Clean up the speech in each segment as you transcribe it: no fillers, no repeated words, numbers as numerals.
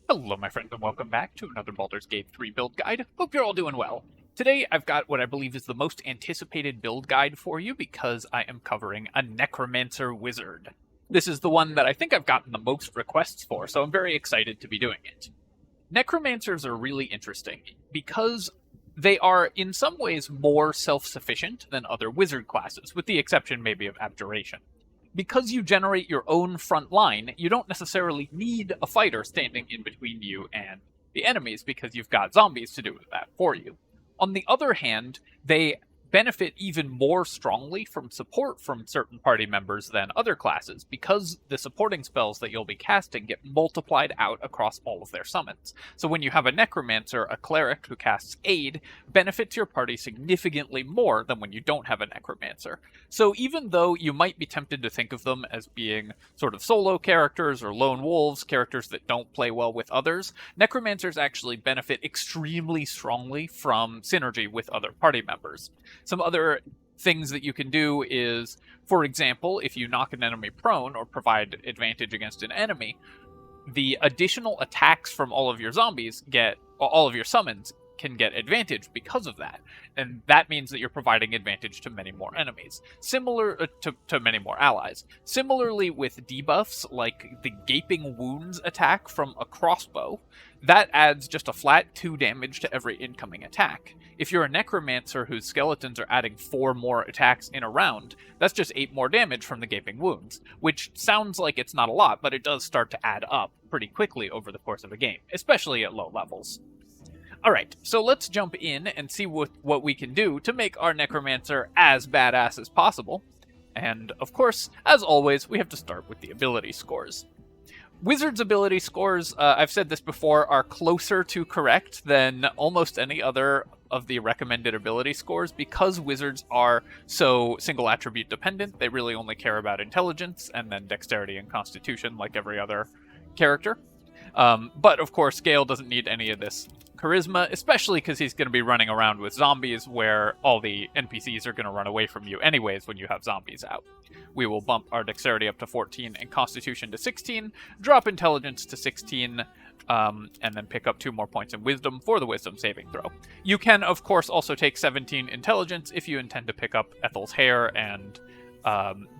Hello, my friends, and welcome back to another Baldur's Gate 3 build guide. Hope you're all doing well. Today, I've got what I believe is the most anticipated build guide for you because I am covering a Necromancer Wizard. This is the one that I think I've gotten the most requests for, so I'm very excited to be doing it. Necromancers are really interesting because they are, in some ways, more self-sufficient than other wizard classes, with the exception maybe of Abjuration. Because you generate your own front line, you don't necessarily need a fighter standing in between you and the enemies because you've got zombies to do that for you. On the other hand, they benefit even more strongly from support from certain party members than other classes because the supporting spells that you'll be casting get multiplied out across all of their summons. So when you have a Necromancer, a Cleric who casts Aid benefits your party significantly more than when you don't have a Necromancer. So even though you might be tempted to think of them as being sort of solo characters or lone wolves, characters that don't play well with others, Necromancers actually benefit extremely strongly from synergy with other party members. Some other things that you can do is, for example, if you knock an enemy prone or provide advantage against an enemy, the additional attacks from all of your summons can get advantage because of that. And that means that you're providing advantage to many more enemies. Similar to many more allies. Similarly with debuffs, like the Gaping Wounds attack from a crossbow, that adds just a flat 2 damage to every incoming attack. If you're a Necromancer whose skeletons are adding 4 more attacks in a round, that's just 8 more damage from the Gaping Wounds, which sounds like it's not a lot, but it does start to add up pretty quickly over the course of a game, especially at low levels. Alright, so let's jump in and see what we can do to make our Necromancer as badass as possible. And, of course, as always, we have to start with the ability scores. Wizards' ability scores, I've said this before, are closer to correct than almost any other of the recommended ability scores because wizards are so single attribute dependent. They really only care about intelligence and then dexterity and constitution like every other character. But, of course, Gale doesn't need any of this charisma, especially because he's going to be running around with zombies where all the NPCs are going to run away from you anyways when you have zombies out. We will bump our dexterity up to 14 and constitution to 16, drop intelligence to 16, and then pick up 2 more points in wisdom for the wisdom saving throw. You can, of course, also take 17 intelligence if you intend to pick up Ethel's hair, and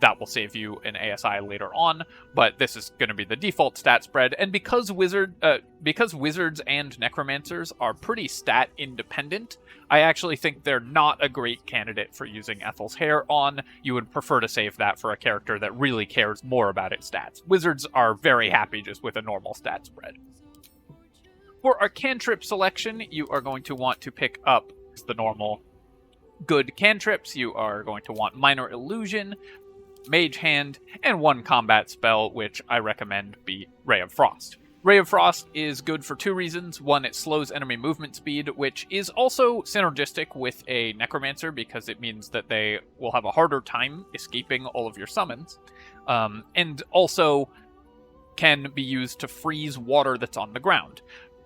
that will save you an ASI later on, but this is going to be the default stat spread, and because wizards and necromancers are pretty stat independent, I actually think they're not a great candidate for using Ethel's hair on. You would prefer to save that for a character that really cares more about its stats. Wizards are very happy just with a normal stat spread. For our cantrip selection, you are going to want to pick up the normal good cantrips. You are going to want Minor Illusion, Mage Hand, and 1 combat spell, which I recommend be Ray of Frost. Ray of Frost is good for 2 reasons. One, it slows enemy movement speed, which is also synergistic with a Necromancer because it means that they will have a harder time escaping all of your summons. And also can be used to freeze water that's on the ground.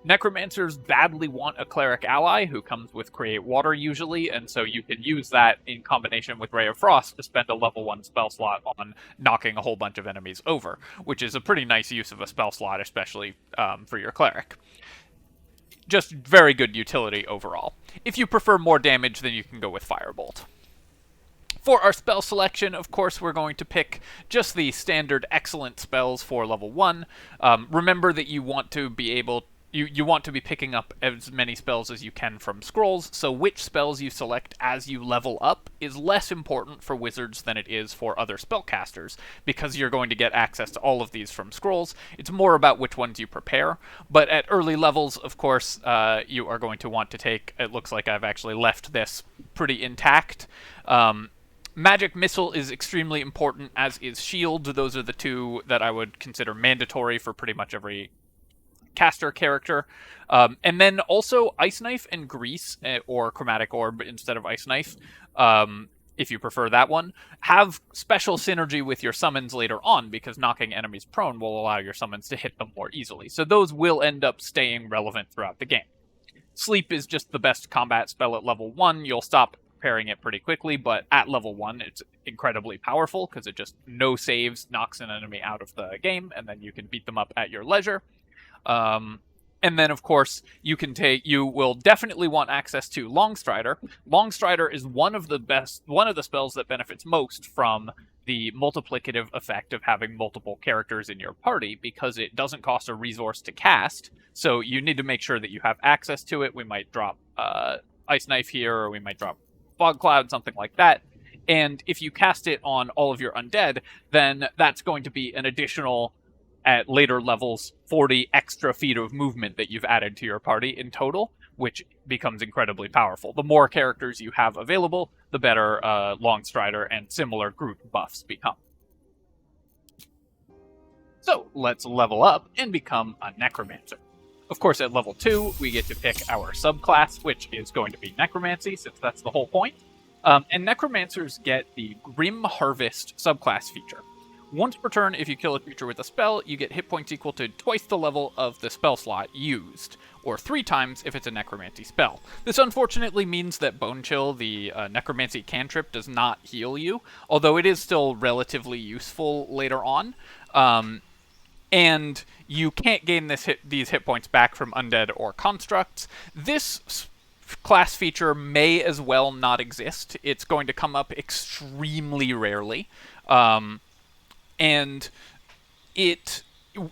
Necromancers badly want a Cleric ally who comes with Create Water usually, and so you can use that in combination with Ray of Frost to spend a level 1 spell slot on knocking a whole bunch of enemies over, which is a pretty nice use of a spell slot, especially for your Cleric. Just very good utility overall. If you prefer more damage, then you can go with Firebolt. For our spell selection, of course, we're going to pick just the standard excellent spells for level 1. Remember that you want to be able You want to be picking up as many spells as you can from scrolls, so which spells you select as you level up is less important for wizards than it is for other spellcasters, because you're going to get access to all of these from scrolls. It's more about which ones you prepare, but at early levels, of course, you are going to want to take, it looks like I've actually left this pretty intact. Magic Missile is extremely important, as is Shield. Those are the 2 that I would consider mandatory for pretty much every caster character. And then also Ice Knife and Grease, or Chromatic Orb instead of Ice Knife, if you prefer that one, have special synergy with your summons later on, because knocking enemies prone will allow your summons to hit them more easily. So those will end up staying relevant throughout the game. Sleep is just the best combat spell at level 1. You'll stop preparing it pretty quickly, but at level 1 it's incredibly powerful because it just no saves knocks an enemy out of the game, and then you can beat them up at your leisure. And then, of course, you will definitely want access to Longstrider. Longstrider is one of the spells that benefits most from the multiplicative effect of having multiple characters in your party, because it doesn't cost a resource to cast. So you need to make sure that you have access to it. We might drop Ice Knife here, or we might drop Fog Cloud, something like that. And if you cast it on all of your undead, then that's going to be an additional, at later levels, 40 extra feet of movement that you've added to your party in total, which becomes incredibly powerful. The more characters you have available, the better Longstrider and similar group buffs become. So let's level up and become a Necromancer. Of course, at level 2, we get to pick our subclass, which is going to be Necromancy, since that's the whole point. And Necromancers get the Grim Harvest subclass feature. Once per turn, if you kill a creature with a spell, you get hit points equal to twice the level of the spell slot used, or 3 times if it's a Necromancy spell. This unfortunately means that Bone Chill, the Necromancy cantrip, does not heal you, although it is still relatively useful later on. And you can't gain these hit points back from undead or constructs. This class feature may as well not exist. It's going to come up extremely rarely. And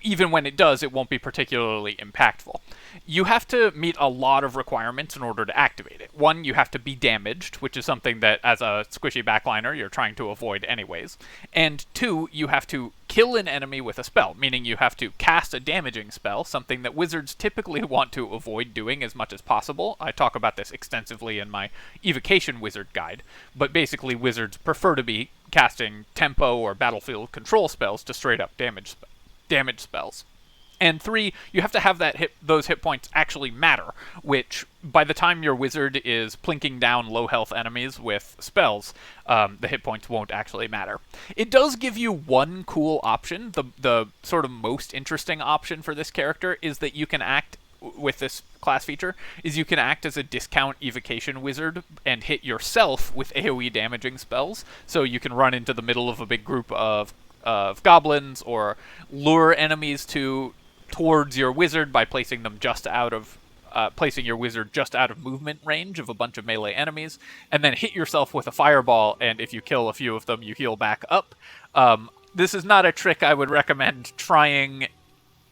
even when it does, it won't be particularly impactful. You have to meet a lot of requirements in order to activate it. 1, you have to be damaged, which is something that, as a squishy backliner, you're trying to avoid anyways. And 2, you have to kill an enemy with a spell, meaning you have to cast a damaging spell, something that wizards typically want to avoid doing as much as possible. I talk about this extensively in my Evocation Wizard guide, but basically wizards prefer to be casting tempo or battlefield control spells to straight up damage spells. And 3, you have to have those hit points actually matter, which by the time your wizard is plinking down low health enemies with spells, the hit points won't actually matter. It does give you one cool option. The sort of most interesting option for this character is that you can act with this class feature, is you can act as a discount evocation wizard and hit yourself with AoE damaging spells. So you can run into the middle of a big group of goblins, or lure enemies towards your wizard by placing them placing your wizard just out of movement range of a bunch of melee enemies, and then hit yourself with a fireball, and if you kill a few of them, you heal back up. This is not a trick I would recommend trying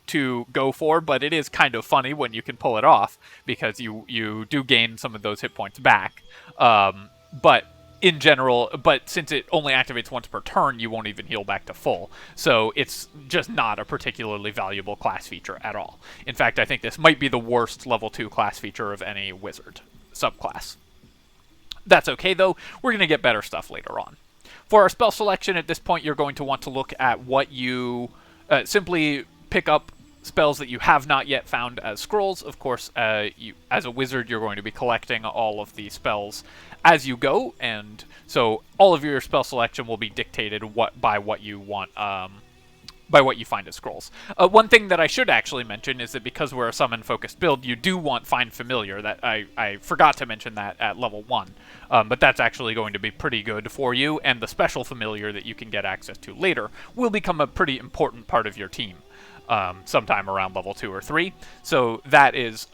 to go for, but it is kind of funny when you can pull it off, because you do gain some of those hit points back. But in general, since it only activates once per turn, you won't even heal back to full. So it's just not a particularly valuable class feature at all. In fact, I think this might be the worst level 2 class feature of any wizard subclass. That's okay, though. We're going to get better stuff later on. For our spell selection, at this point, you're going to want to look at what you simply pick up spells that you have not yet found as scrolls. Of course, as a wizard, you're going to be collecting all of the spells as you go, and so all of your spell selection will be dictated by what you want, by what you find as scrolls. One thing that I should actually mention is that because we're a summon-focused build, you do want Find Familiar. That I forgot to mention that at level 1, but that's actually going to be pretty good for you, and the special Familiar that you can get access to later will become a pretty important part of your team sometime around level 2 or 3. So that is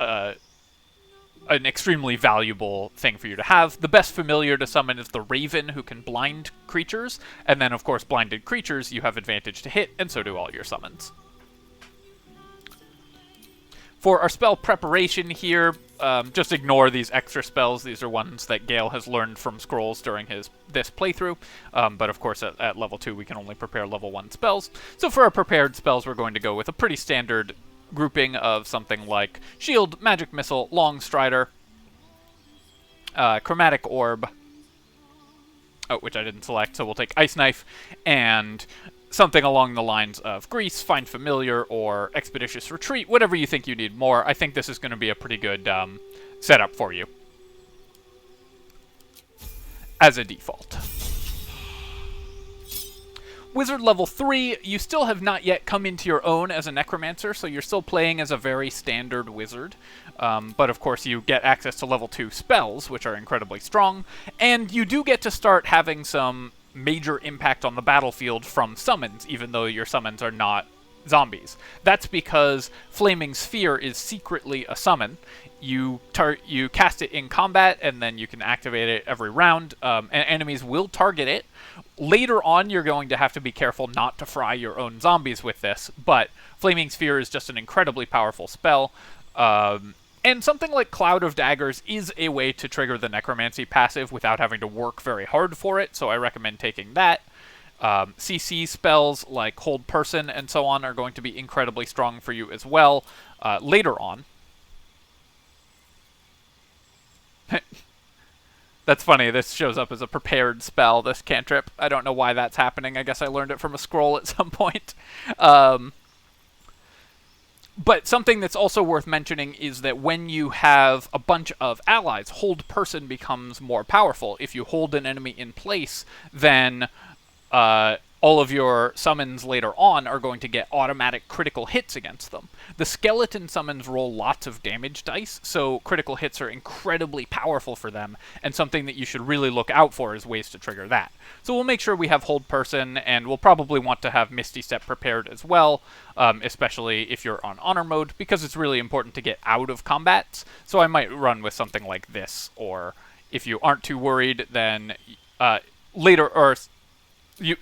an extremely valuable thing for you to have. The best familiar to summon is the Raven, who can blind creatures, and then of course blinded creatures you have advantage to hit, and so do all your summons. For our spell preparation here, just ignore these extra spells. These are ones that Gale has learned from scrolls during this playthrough, but of course at level 2 we can only prepare level 1 spells. So for our prepared spells, we're going to go with a pretty standard grouping of something like Shield, Magic Missile, Long Strider, Chromatic Orb, which I didn't select, so we'll take Ice Knife, and something along the lines of Grease, Find Familiar, or Expeditious Retreat, whatever you think you need more. I think this is going to be a pretty good setup for you as a default. Wizard level 3, you still have not yet come into your own as a Necromancer, so you're still playing as a very standard wizard. But of course you get access to level 2 spells, which are incredibly strong, and you do get to start having some major impact on the battlefield from summons, even though your summons are not zombies. That's because Flaming Sphere is secretly a summon. You cast it in combat, and then you can activate it every round, and enemies will target it. Later on, you're going to have to be careful not to fry your own zombies with this, but Flaming Sphere is just an incredibly powerful spell. And something like Cloud of Daggers is a way to trigger the Necromancy passive without having to work very hard for it, so I recommend taking that. CC spells like Hold Person and so on are going to be incredibly strong for you as well later on. That's funny, this shows up as a prepared spell, this cantrip. I don't know why that's happening. I guess I learned it from a scroll at some point. But something that's also worth mentioning is that when you have a bunch of allies, Hold Person becomes more powerful. If you hold an enemy in place, then all of your summons later on are going to get automatic critical hits against them. The skeleton summons roll lots of damage dice, so critical hits are incredibly powerful for them, and something that you should really look out for is ways to trigger that. So we'll make sure we have Hold Person, and we'll probably want to have Misty Step prepared as well, especially if you're on Honor Mode, because it's really important to get out of combats. So I might run with something like this, or if you aren't too worried, then later, or you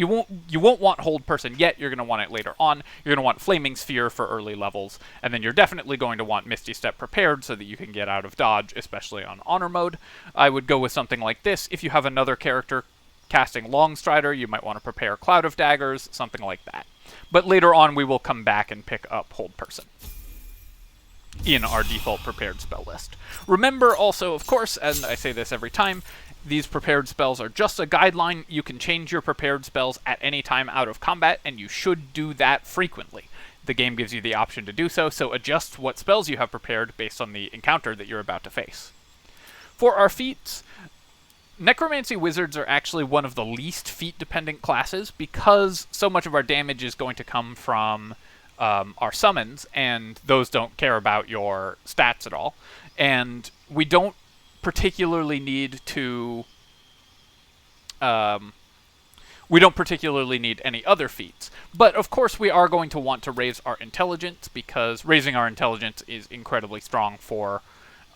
won't want Hold Person yet. You're going to want it later on. You're going to want Flaming Sphere for early levels, and then you're definitely going to want Misty Step prepared so that you can get out of dodge, especially on Honor Mode. I would go with something like this. If you have another character casting Longstrider, you might want to prepare Cloud of Daggers, something like that. But later on, we will come back and pick up Hold Person in our default prepared spell list. Remember also, of course, and I say this every time, these prepared spells are just a guideline. You can change your prepared spells at any time out of combat, and you should do that frequently. The game gives you the option to do so, so adjust what spells you have prepared based on the encounter that you're about to face. For our feats, Necromancy Wizards are actually one of the least feat-dependent classes because so much of our damage is going to come from our summons, and those don't care about your stats at all. And we don't particularly need to we don't particularly need any other feats. But of course we are going to want to raise our intelligence, because raising our intelligence is incredibly strong for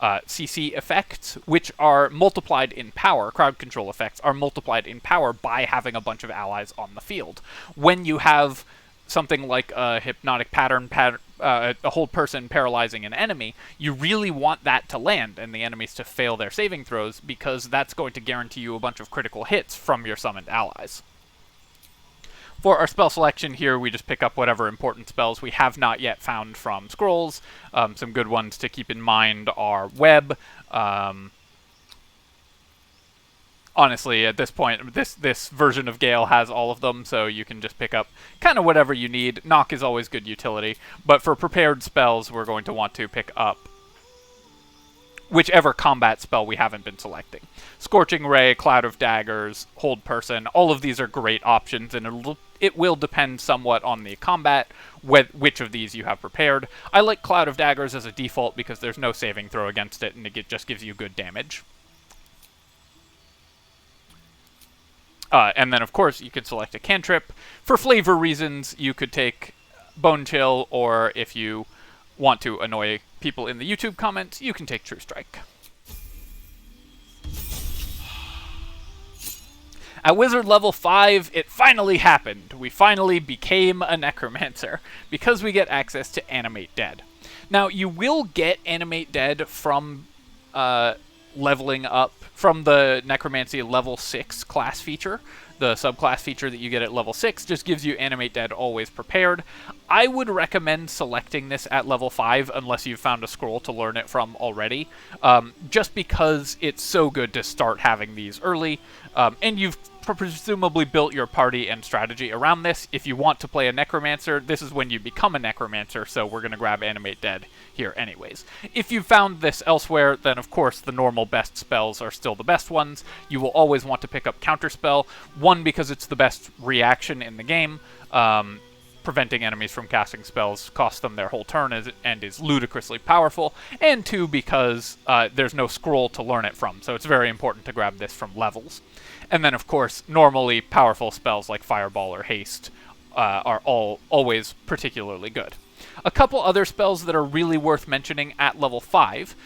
CC effects, which are multiplied in power. Crowd control effects are multiplied in power by having a bunch of allies on the field. When you have something like a hypnotic pattern, a Hold Person paralyzing an enemy, you really want that to land and the enemies to fail their saving throws, because that's going to guarantee you a bunch of critical hits from your summoned allies. For our spell selection here, we just pick up whatever important spells we have not yet found from scrolls. Some good ones to keep in mind are Web. Honestly, at this point, this version of Gale has all of them, so you can just pick up kind of whatever you need. Knock is always good utility, but for prepared spells, we're going to want to pick up whichever combat spell we haven't been selecting. Scorching Ray, Cloud of Daggers, Hold Person, all of these are great options, and it will depend somewhat on the combat, which of these you have prepared. I like Cloud of Daggers as a default because there's no saving throw against it, and it just gives you good damage. And then, of course, you could select a cantrip. For flavor reasons, you could take Bone Chill, or if you want to annoy people in the YouTube comments, you can take True Strike. At Wizard level 5, it finally happened. We finally became a Necromancer, because we get access to Animate Dead. Now, you will get Animate Dead from leveling up from the Necromancy level 6 class feature. The subclass feature that you get at level 6 just gives you Animate Dead always prepared. I would recommend selecting this at level 5 unless you've found a scroll to learn it from already, just because it's so good to start having these early, and you've presumably built your party and strategy around this. If you want to play a Necromancer, this is when you become a Necromancer, so we're going to grab Animate Dead here anyways. If you found this elsewhere, then of course the normal best spells are still the best ones. You will always want to pick up Counterspell, one, because it's the best reaction in the game. Preventing enemies from casting spells costs them their whole turn and is ludicrously powerful, and two, because there's no scroll to learn it from, so it's very important to grab this from levels. And then, of course, normally powerful spells like Fireball or Haste are always particularly good. A couple other spells that are really worth mentioning at level 5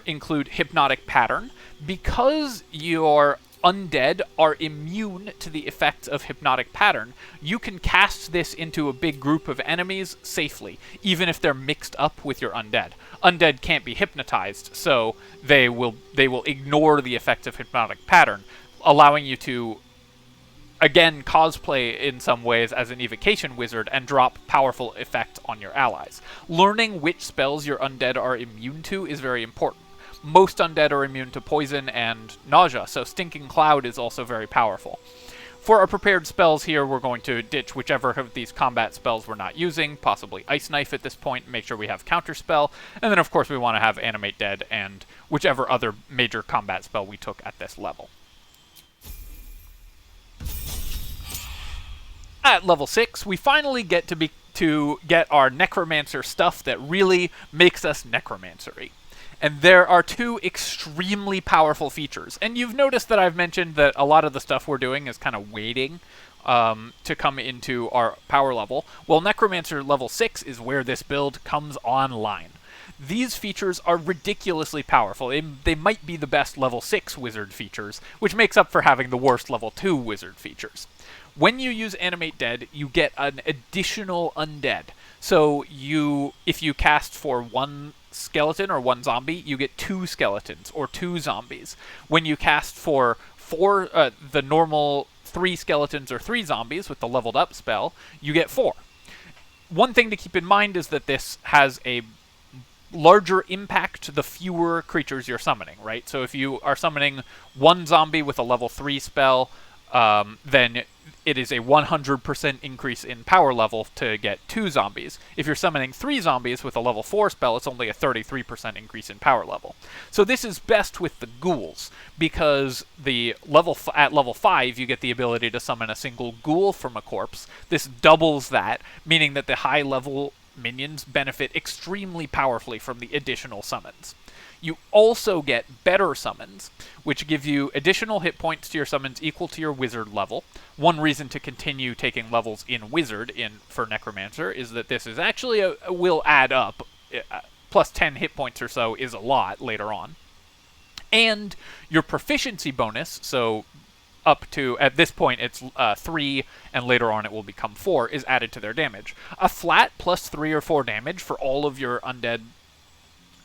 include Hypnotic Pattern. Because your undead are immune to the effects of Hypnotic Pattern, you can cast this into a big group of enemies safely, even if they're mixed up with your undead. Undead can't be hypnotized, so they will ignore the effects of Hypnotic Pattern, allowing you to again cosplay in some ways as an evocation wizard and drop powerful effects on your allies. Learning which spells your undead are immune to is very important. Most undead are immune to poison and nausea, so Stinking Cloud is also very powerful. For our prepared spells here, we're going to ditch whichever of these combat spells we're not using, possibly Ice Knife at this point, make sure we have Counterspell, and then of course we want to have Animate Dead and whichever other major combat spell we took at this level. At level 6, we finally get to get our Necromancer stuff that really makes us Necromancery. And there are two extremely powerful features. And you've noticed that I've mentioned that a lot of the stuff we're doing is kind of waiting to come into our power level. Well, Necromancer level 6 is where this build comes online. These features are ridiculously powerful. They might be the best level 6 wizard features, which makes up for having the worst level 2 wizard features. When you use Animate Dead, you get an additional undead. So if you cast for one skeleton or one zombie, you get 2 skeletons or 2 zombies. When you cast for the normal 3 skeletons or 3 zombies with the leveled up spell, you get 4. One thing to keep in mind is that this has a larger impact the fewer creatures you're summoning, right? So if you are summoning 1 zombie with a level 3 spell, then it is a 100% increase in power level to get 2 zombies. If you're summoning 3 zombies with a level 4 spell, it's only a 33% increase in power level. So this is best with the Ghouls, because at level 5 you get the ability to summon a single Ghoul from a corpse. This doubles that, meaning that the high level minions benefit extremely powerfully from the additional summons. You also get better summons, which give you additional hit points to your summons equal to your wizard level. One reason to continue taking levels in wizard for Necromancer is that this is actually will add up. Plus 10 hit points or so is a lot later on. And your proficiency bonus, so up to, at this point, it's 3, and later on it will become 4, is added to their damage. A flat plus 3 or 4 damage for all of your undead,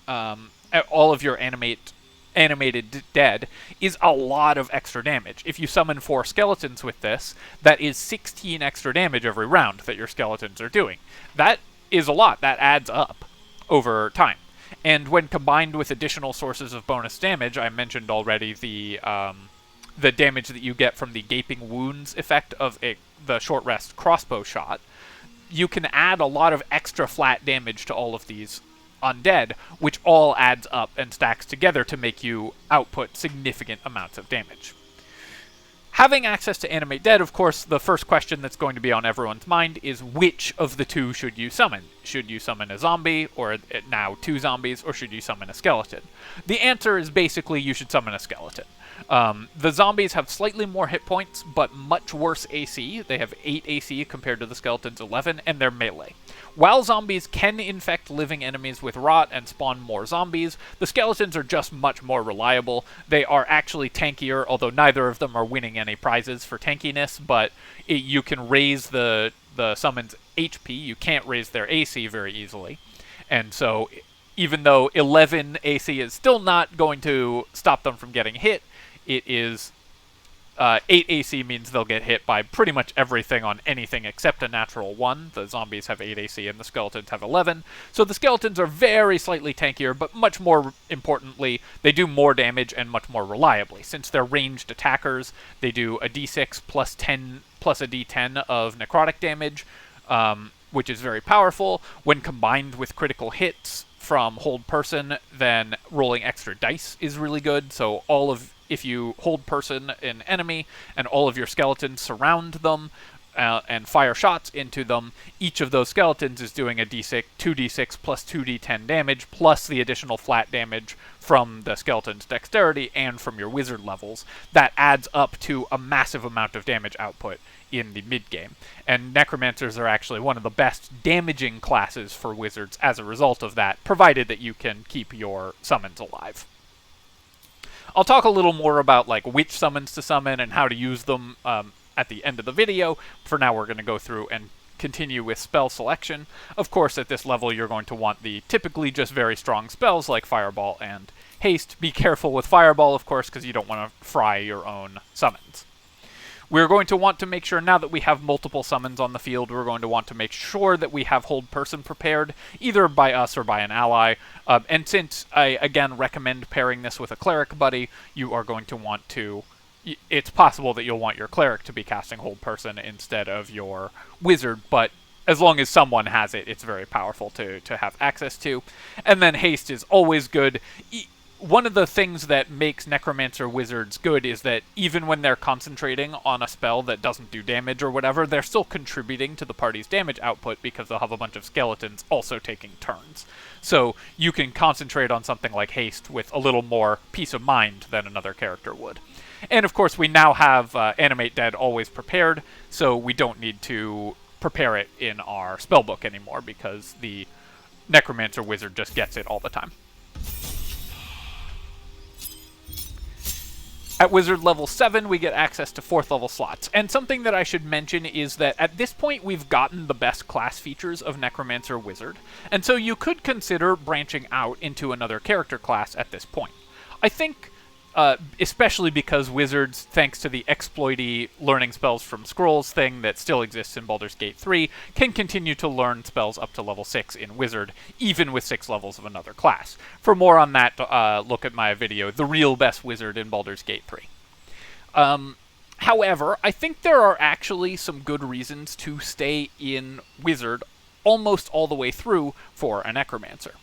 all of your animated dead is a lot of extra damage. If you summon 4 skeletons with this, that is 16 extra damage every round that your skeletons are doing. That is a lot. That adds up over time. And when combined with additional sources of bonus damage, I mentioned already the damage that you get from the Gaping Wounds effect of the short rest crossbow shot, you can add a lot of extra flat damage to all of these undead, which all adds up and stacks together to make you output significant amounts of damage. Having access to Animate Dead, of course, the first question that's going to be on everyone's mind is which of the 2 should you summon? Should you summon a zombie, or now 2 zombies, or should you summon a skeleton? The answer is basically you should summon a skeleton. The zombies have slightly more hit points, but much worse AC. They have 8 AC compared to the skeletons' 11, and they're melee. While zombies can infect living enemies with rot and spawn more zombies, the skeletons are just much more reliable. They are actually tankier, although neither of them are winning any prizes for tankiness, but you can raise the summon's HP. You can't raise their AC very easily. And so, even though 11 AC is still not going to stop them from getting hit, it is 8 AC means they'll get hit by pretty much everything on anything except a natural 1. The zombies have 8 AC and the skeletons have 11. So the skeletons are very slightly tankier, but much more importantly, they do more damage and much more reliably. Since they're ranged attackers, they do a d6 plus 10 plus a d10 of necrotic damage, which is very powerful. When combined with critical hits from hold person, then rolling extra dice is really good. So if you hold person an enemy and all of your skeletons surround them and fire shots into them, each of those skeletons is doing a d6, 2d6 plus 2d10 damage, plus the additional flat damage from the skeleton's dexterity and from your wizard levels. That adds up to a massive amount of damage output in the mid-game. And Necromancers are actually one of the best damaging classes for wizards as a result of that, provided that you can keep your summons alive. I'll talk a little more about like which summons to summon and how to use them at the end of the video. For now, we're going to go through and continue with spell selection. Of course, at this level, you're going to want the typically just very strong spells like Fireball and Haste. Be careful with Fireball, of course, because you don't want to fry your own summons. We're going to want to make sure, now that we have multiple summons on the field, we're going to want to make sure that we have Hold Person prepared, either by us or by an ally. And since I, again, recommend pairing this with a Cleric buddy, you are going to want to... It's possible that you'll want your Cleric to be casting Hold Person instead of your Wizard, but as long as someone has it, it's very powerful to have access to. And then Haste is always good. One of the things that makes Necromancer Wizards good is that even when they're concentrating on a spell that doesn't do damage or whatever, they're still contributing to the party's damage output because they'll have a bunch of skeletons also taking turns. So you can concentrate on something like Haste with a little more peace of mind than another character would. And of course, we now have Animate Dead always prepared, so we don't need to prepare it in our spellbook anymore because the Necromancer Wizard just gets it all the time. At Wizard level 7, we get access to 4th level slots. And something that I should mention is that at this point, we've gotten the best class features of Necromancer Wizard, and so you could consider branching out into another character class at this point. I think... especially because Wizards, thanks to the exploity learning spells from Scrolls thing that still exists in Baldur's Gate 3, can continue to learn spells up to level 6 in Wizard, even with 6 levels of another class. For more on that, look at my video, The Real Best Wizard in Baldur's Gate 3. However, I think there are actually some good reasons to stay in Wizard almost all the way through for a Necromancer.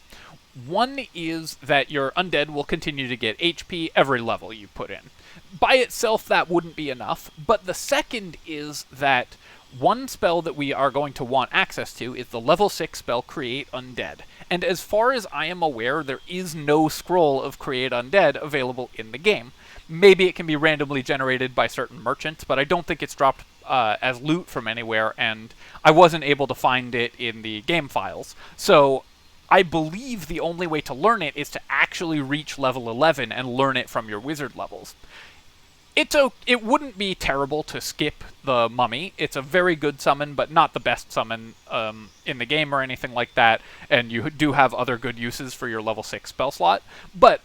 One is that your undead will continue to get HP every level you put in. By itself, that wouldn't be enough, but the second is that one spell that we are going to want access to is the level 6 spell Create Undead. And as far as I am aware, there is no scroll of Create Undead available in the game. Maybe it can be randomly generated by certain merchants, but I don't think it's dropped as loot from anywhere, and I wasn't able to find it in the game files. So I believe the only way to learn it is to actually reach level 11 and learn it from your wizard levels. It wouldn't be terrible to skip the Mummy. It's a very good summon, but not the best summon in the game or anything like that, and you do have other good uses for your level 6 spell slot. But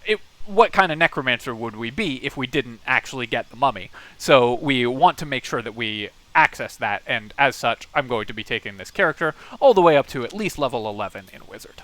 what kind of Necromancer would we be if we didn't actually get the Mummy? So we want to make sure that we access that, and as such, I'm going to be taking this character all the way up to at least level 11 in Wizard.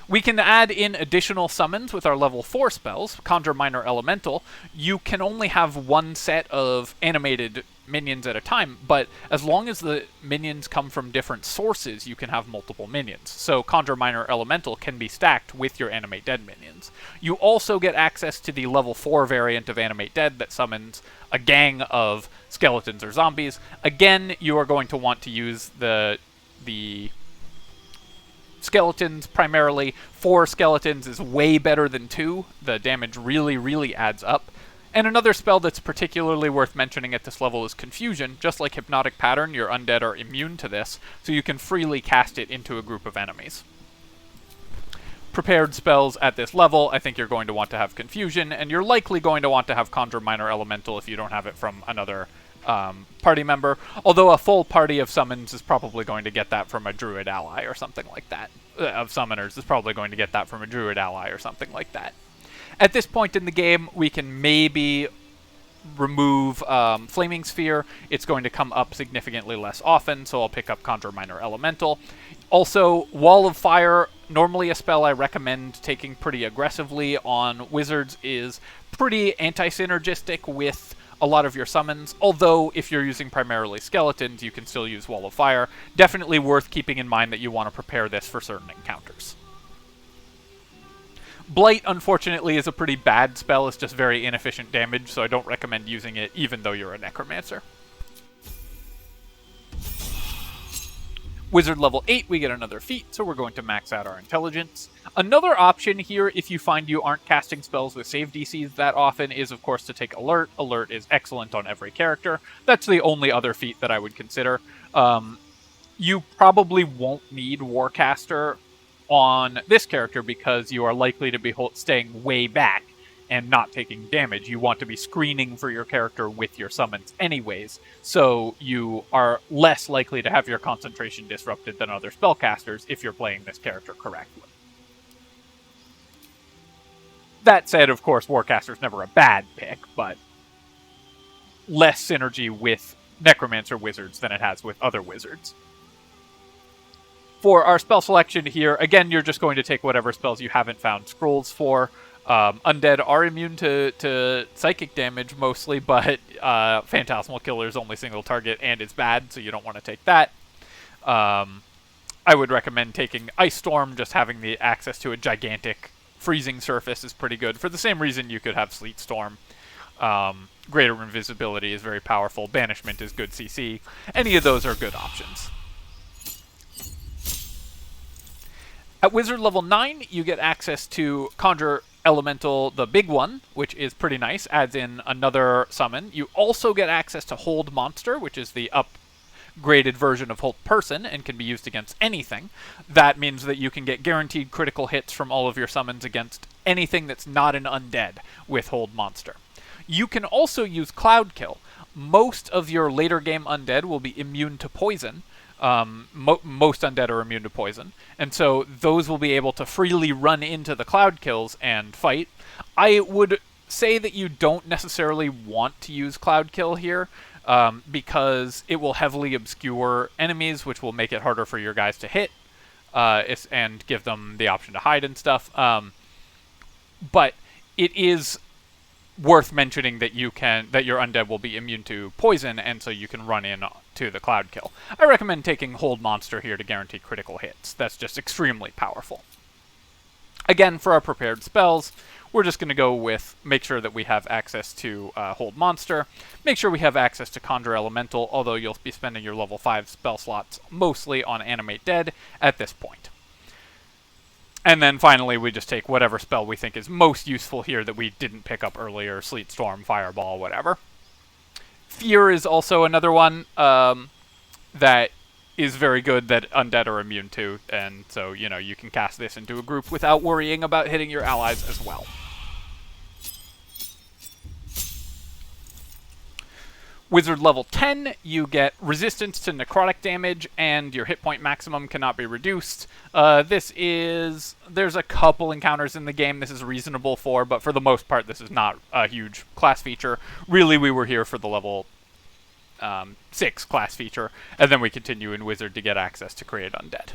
We can add in additional summons with our level 4 spells. Conjure Minor Elemental. You can only have one set of animated minions at a time, but as long as the minions come from different sources, you can have multiple minions. So Conjure Minor Elemental can be stacked with your Animate Dead minions. You also get access to the level 4 variant of Animate Dead that summons a gang of skeletons or zombies. Again, you are going to want to use the skeletons primarily. 4 skeletons is way better than 2. The damage really, really adds up. And another spell that's particularly worth mentioning at this level is Confusion. Just like Hypnotic Pattern, your undead are immune to this, so you can freely cast it into a group of enemies. Prepared spells at this level, I think you're going to want to have Confusion, and you're likely going to want to have Conjure Minor Elemental if you don't have it from another party member, although a full party of summons is probably going to get that from a druid ally or something like that. Of summoners is probably going to get that from a druid ally or something like that. At this point in the game, we can maybe remove Flaming Sphere. It's going to come up significantly less often, so I'll pick up Conjure Minor Elemental. Also, Wall of Fire, normally a spell I recommend taking pretty aggressively on wizards, is pretty anti-synergistic with a lot of your summons, although if you're using primarily skeletons, you can still use Wall of Fire. Definitely worth keeping in mind that you want to prepare this for certain encounters. Blight, unfortunately, is a pretty bad spell. It's just very inefficient damage, so I don't recommend using it even though you're a Necromancer. Wizard level 8, we get another feat, so we're going to max out our intelligence. Another option here, if you find you aren't casting spells with save DCs that often, is of course to take Alert. Alert is excellent on every character. That's the only other feat that I would consider. You probably won't need Warcaster on this character because you are likely to be staying way back and not taking damage. You want to be screening for your character with your summons anyways, so you are less likely to have your concentration disrupted than other spellcasters if you're playing this character correctly. That said, of course, Warcaster's never a bad pick, but less synergy with Necromancer wizards than it has with other wizards. For our spell selection here, again, you're just going to take whatever spells you haven't found scrolls for. Undead are immune to psychic damage mostly, but Phantasmal Killer is only single target and is bad, so you don't want to take that. I would recommend taking Ice Storm. Just having the access to a gigantic freezing surface is pretty good. For the same reason you could have Sleet Storm. Greater Invisibility is very powerful. Banishment is good CC. Any of those are good options. At Wizard level 9, you get access to Conjure Elemental, the big one, which is pretty nice. Adds in another summon. You also get access to Hold Monster, which is the upgraded version of Hold Person and can be used against anything. That means that you can get guaranteed critical hits from all of your summons against anything that's not an undead with Hold Monster. You can also use Cloud Kill. Most of your later game undead will be immune to poison. Most undead are immune to poison, and so those will be able to freely run into the cloud kills and fight. I would say that you don't necessarily want to use cloud kill here, because it will heavily obscure enemies, which will make it harder for your guys to hit, and give them the option to hide and stuff. But it is worth mentioning that your undead will be immune to poison, and so you can run in to the cloud kill. I recommend taking Hold Monster here to guarantee critical hits. That's just extremely powerful. Again, for our prepared spells, we're just going to go with make sure that we have access to Hold Monster, make sure we have access to Conjure Elemental, although you'll be spending your level 5 spell slots mostly on Animate Dead at this point. And then finally, we just take whatever spell we think is most useful here that we didn't pick up earlier, Sleet Storm, Fireball, whatever. Fear is also another one that is very good that undead are immune to, and so, you can cast this into a group without worrying about hitting your allies as well. Wizard level 10, you get resistance to necrotic damage, and your hit point maximum cannot be reduced. There's a couple encounters in the game this is reasonable for, but for the most part this is not a huge class feature. Really, we were here for the level 6 class feature, and then we continue in Wizard to get access to Create Undead.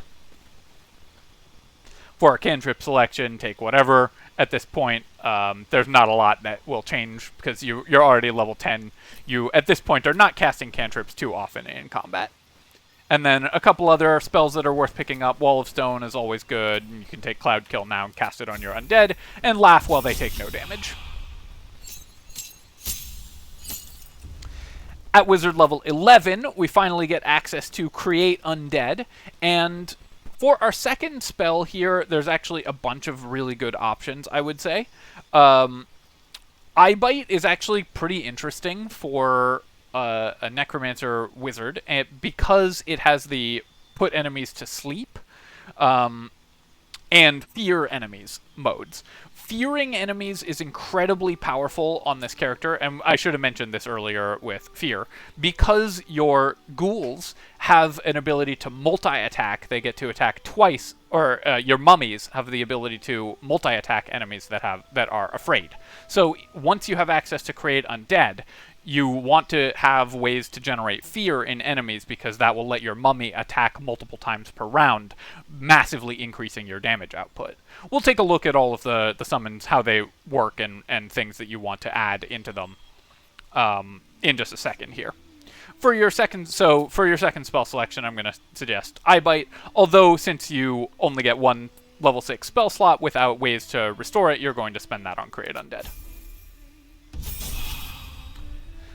For our cantrip selection, take whatever. At this point, there's not a lot that will change because you're already level 10. You, at this point, are not casting cantrips too often in combat. And then a couple other spells that are worth picking up. Wall of Stone is always good. You can take Cloud Kill now and cast it on your undead, and Laugh while they take no damage. At Wizard level 11, we finally get access to Create Undead, and for our second spell here, there's actually a bunch of really good options, I would say. Eye Bite is actually pretty interesting for a Necromancer wizard, because it has the put enemies to sleep and fear enemies modes. Fearing enemies is incredibly powerful on this character, and I should have mentioned this earlier with Fear. Because your Ghouls have an ability to multi-attack, they get to attack twice, or your Mummies have the ability to multi-attack enemies that are afraid. So once you have access to Create Undead, you want to have ways to generate fear in enemies because that will let your mummy attack multiple times per round, massively increasing your damage output. We'll take a look at all of the summons, how they work, and things that you want to add into them in just a second here. For your second spell selection, I'm going to suggest Eye Bite, although since you only get one level 6 spell slot without ways to restore it, you're going to spend that on Create Undead.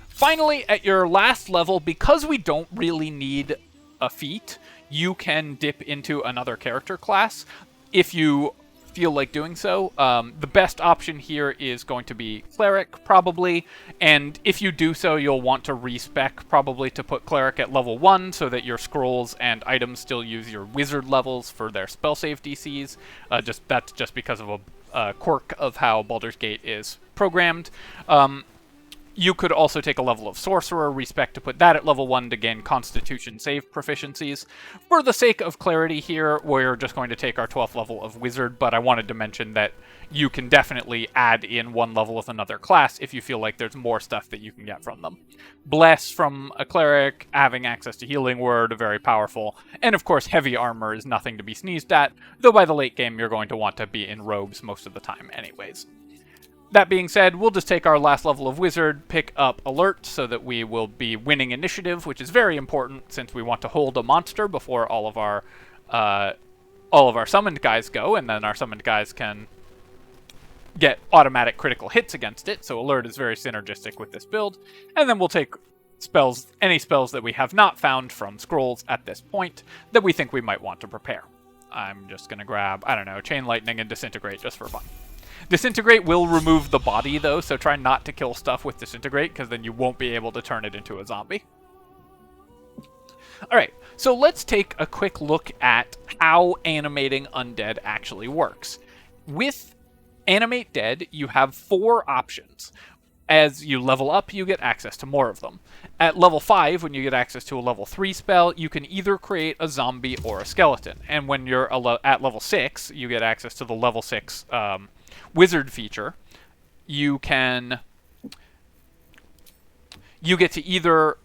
Finally, at your last level, because we don't really need a feat, you can dip into another character class. If you feel like doing so. The best option here is going to be Cleric, probably, and if you do so, you'll want to respec probably to put Cleric at level 1 so that your scrolls and items still use your Wizard levels for their spell save DCs. That's just because of a quirk of how Baldur's Gate is programmed. You could also take a level of Sorcerer, respec to put that at level 1 to gain Constitution save proficiencies. For the sake of clarity here, we're just going to take our 12th level of Wizard, but I wanted to mention that you can definitely add in one level with another class if you feel like there's more stuff that you can get from them. Bless from a Cleric, having access to Healing Word, very powerful, and of course Heavy Armor is nothing to be sneezed at, though by the late game you're going to want to be in robes most of the time anyways. That being said, we'll just take our last level of Wizard, pick up Alert, so that we will be winning initiative, which is very important since we want to hold a monster before all of our summoned guys go, and then our summoned guys can get automatic critical hits against it, so Alert is very synergistic with this build. And then we'll take spells, any spells that we have not found from scrolls at this point that we think we might want to prepare. I'm just going to grab, I don't know, Chain Lightning and Disintegrate just for fun. Disintegrate will remove the body, though, so try not to kill stuff with Disintegrate, because then you won't be able to turn it into a zombie. Alright, so let's take a quick look at how animating undead actually works. With Animate Dead, you have 4 options. As you level up, you get access to more of them. At level 5, when you get access to a level 3 spell, you can either create a zombie or a skeleton. And when you're at level 6, you get access to the level 6 Wizard feature. You can either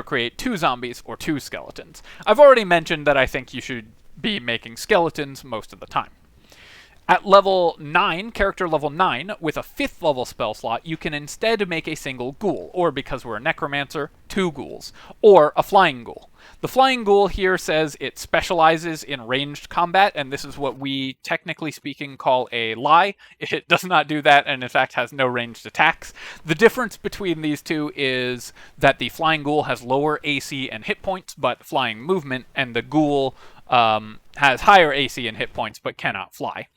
create 2 zombies or 2 skeletons. I've already mentioned that I think you should be making skeletons most of the time. At level 9, character level 9, with a 5th level spell slot, you can instead make a single ghoul, or because we're a necromancer, 2 ghouls, or a flying ghoul. The flying ghoul here says it specializes in ranged combat, and this is what we, technically speaking, call a lie. It does not do that, and in fact has no ranged attacks. The difference between these two is that the flying ghoul has lower AC and hit points, but flying movement, and the ghoul has higher AC and hit points, but cannot fly.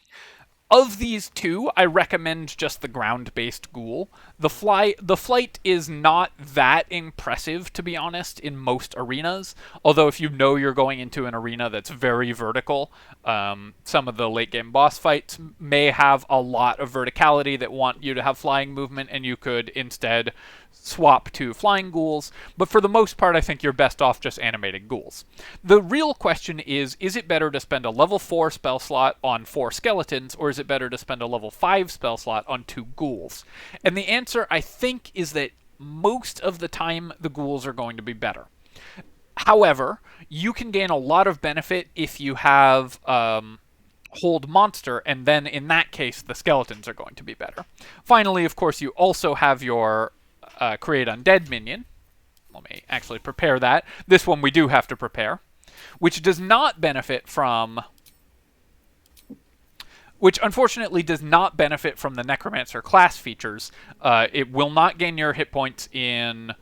Of these two, I recommend just the ground-based ghoul. The flight is not that impressive, to be honest, in most arenas. Although if you know you're going into an arena that's very vertical, some of the late-game boss fights may have a lot of verticality that want you to have flying movement, and you could instead swap to flying ghouls, but for the most part I think you're best off just animating ghouls. The real question is it better to spend a level 4 spell slot on 4 skeletons, or is it better to spend a level 5 spell slot on 2 ghouls? And the answer, I think, is that most of the time the ghouls are going to be better. However, you can gain a lot of benefit if you have hold monster, and then in that case the skeletons are going to be better. Finally, of course, you also have your create undead minion. Let me actually prepare that. This one we do have to prepare, which does not benefit from, which unfortunately does not benefit from the Necromancer class features. It will not gain your hit points in,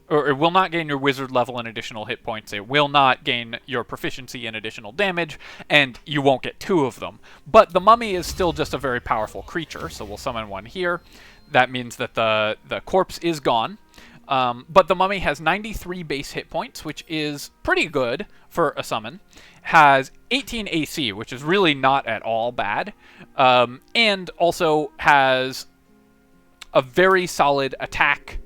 or it will not gain your wizard level in additional hit points. It will not gain your proficiency in additional damage, and you won't get 2 of them. But the mummy is still just a very powerful creature, so we'll summon one here. That means that the corpse is gone. But the mummy has 93 base hit points, which is pretty good for a summon. Has 18 AC, which is really not at all bad. And also has a very solid attack.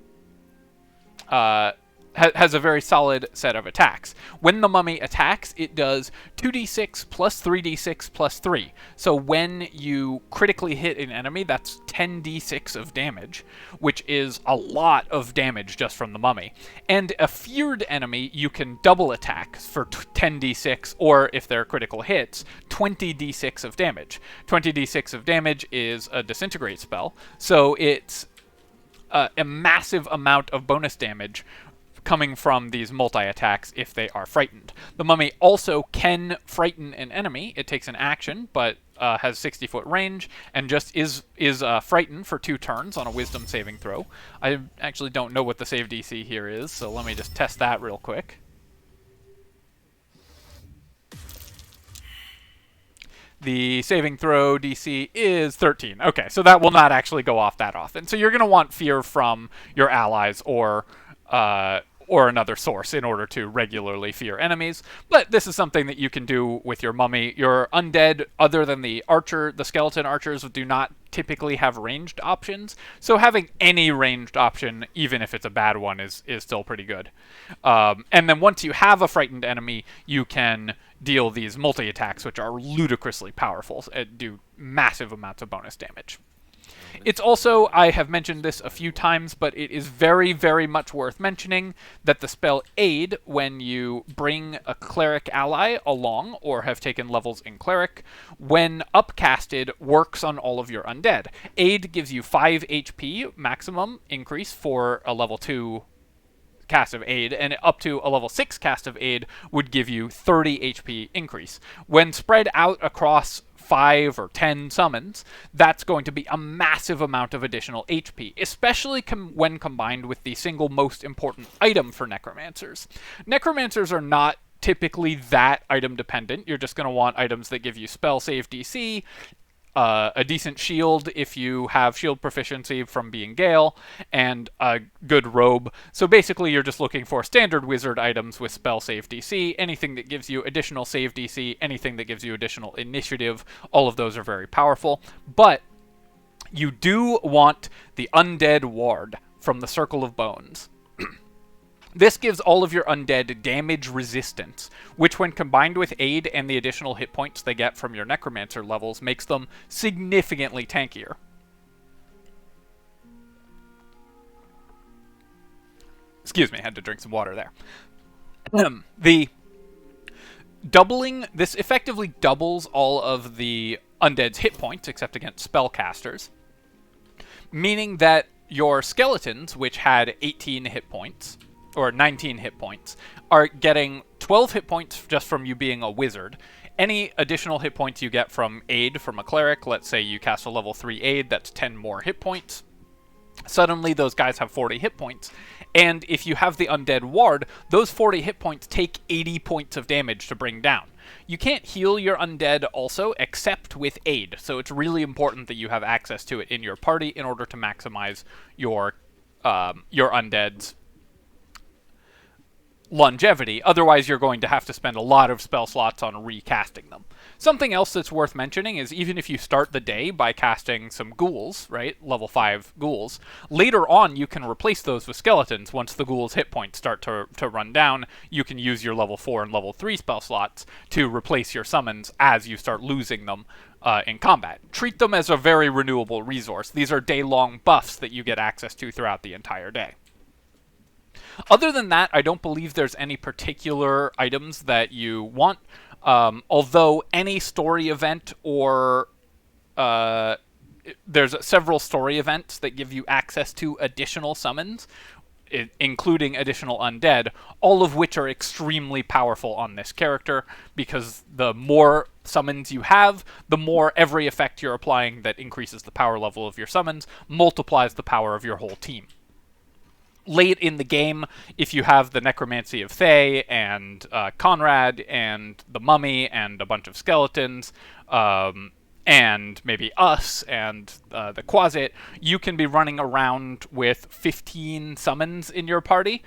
Has a very solid set of attacks. When the mummy attacks, it does 2d6 plus 3d6 plus 3. So when you critically hit an enemy, that's 10d6 of damage, which is a lot of damage just from the mummy. And a feared enemy, you can double attack for 10d6, or if they're critical hits, 20d6 of damage. 20d6 of damage is a disintegrate spell, so it's a massive amount of bonus damage coming from these multi-attacks if they are frightened. The mummy also can frighten an enemy. It takes an action, but has 60-foot range, and just is frightened for 2 turns on a wisdom saving throw. I actually don't know what the save DC here is, so let me just test that real quick. The saving throw DC is 13. Okay, so that will not actually go off that often. So you're going to want fear from your allies or another source in order to regularly fear enemies. But this is something that you can do with your mummy. Your undead, other than the archer, the skeleton archers do not typically have ranged options. So having any ranged option, even if it's a bad one, is still pretty good. And then once you have a frightened enemy, you can deal these multi-attacks, which are ludicrously powerful and do massive amounts of bonus damage. It's also, I have mentioned this a few times, but it is very, very much worth mentioning that the spell Aid, when you bring a cleric ally along or have taken levels in cleric, when upcasted, works on all of your undead. Aid gives you 5 HP maximum increase for a level 2 cast of Aid, and up to a level 6 cast of Aid would give you 30 HP increase. When spread out across 5 or 10 summons, that's going to be a massive amount of additional HP, especially when combined with the single most important item for Necromancers. Necromancers are not typically that item dependent. You're just going to want items that give you spell save DC, a decent shield if you have shield proficiency from being Gale, and a good robe. So basically you're just looking for standard wizard items with spell save DC, anything that gives you additional save DC, anything that gives you additional initiative. All of those are very powerful. But you do want the Undead Ward from the Circle of Bones. This gives all of your undead damage resistance, which when combined with Aid and the additional hit points they get from your Necromancer levels makes them significantly tankier. Excuse me, I had to drink some water there. This effectively doubles all of the undead's hit points, except against spellcasters, meaning that your skeletons, which had 18 hit points, or 19 hit points, are getting 12 hit points just from you being a wizard. Any additional hit points you get from Aid from a cleric, let's say you cast a level 3 Aid, that's 10 more hit points. Suddenly those guys have 40 hit points. And if you have the Undead Ward, those 40 hit points take 80 points of damage to bring down. You can't heal your undead also, except with Aid, so it's really important that you have access to it in your party in order to maximize your undead's longevity. Otherwise, you're going to have to spend a lot of spell slots on recasting them. Something else that's worth mentioning is even if you start the day by casting some ghouls, right, level 5 ghouls, later on you can replace those with skeletons. Once the ghouls' hit points start to run down, you can use your level 4 and level 3 spell slots to replace your summons as you start losing them in combat. Treat them as a very renewable resource. These are day-long buffs that you get access to throughout the entire day. Other than that, I don't believe there's any particular items that you want, although any story event or there's several story events that give you access to additional summons, including additional undead, all of which are extremely powerful on this character, because the more summons you have, the more every effect you're applying that increases the power level of your summons multiplies the power of your whole team. Late in the game, if you have the Necromancy of Thay and Conrad and the Mummy and a bunch of skeletons, and maybe us and the Quasit, you can be running around with 15 summons in your party,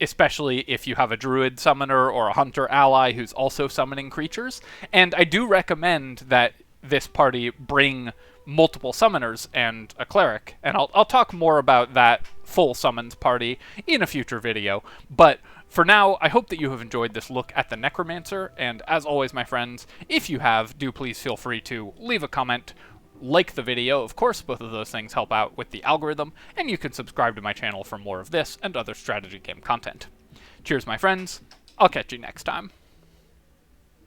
especially if you have a druid summoner or a hunter ally who's also summoning creatures. And I do recommend that this party bring multiple summoners and a cleric, and I'll talk more about that full summons party in a future video. But for now, I hope that you have enjoyed this look at the Necromancer, and as always, my friends, if you have, do please feel free to leave a comment, like the video, of course, both of those things help out with the algorithm, and you can subscribe to my channel for more of this and other strategy game content. Cheers, my friends. I'll catch you next time.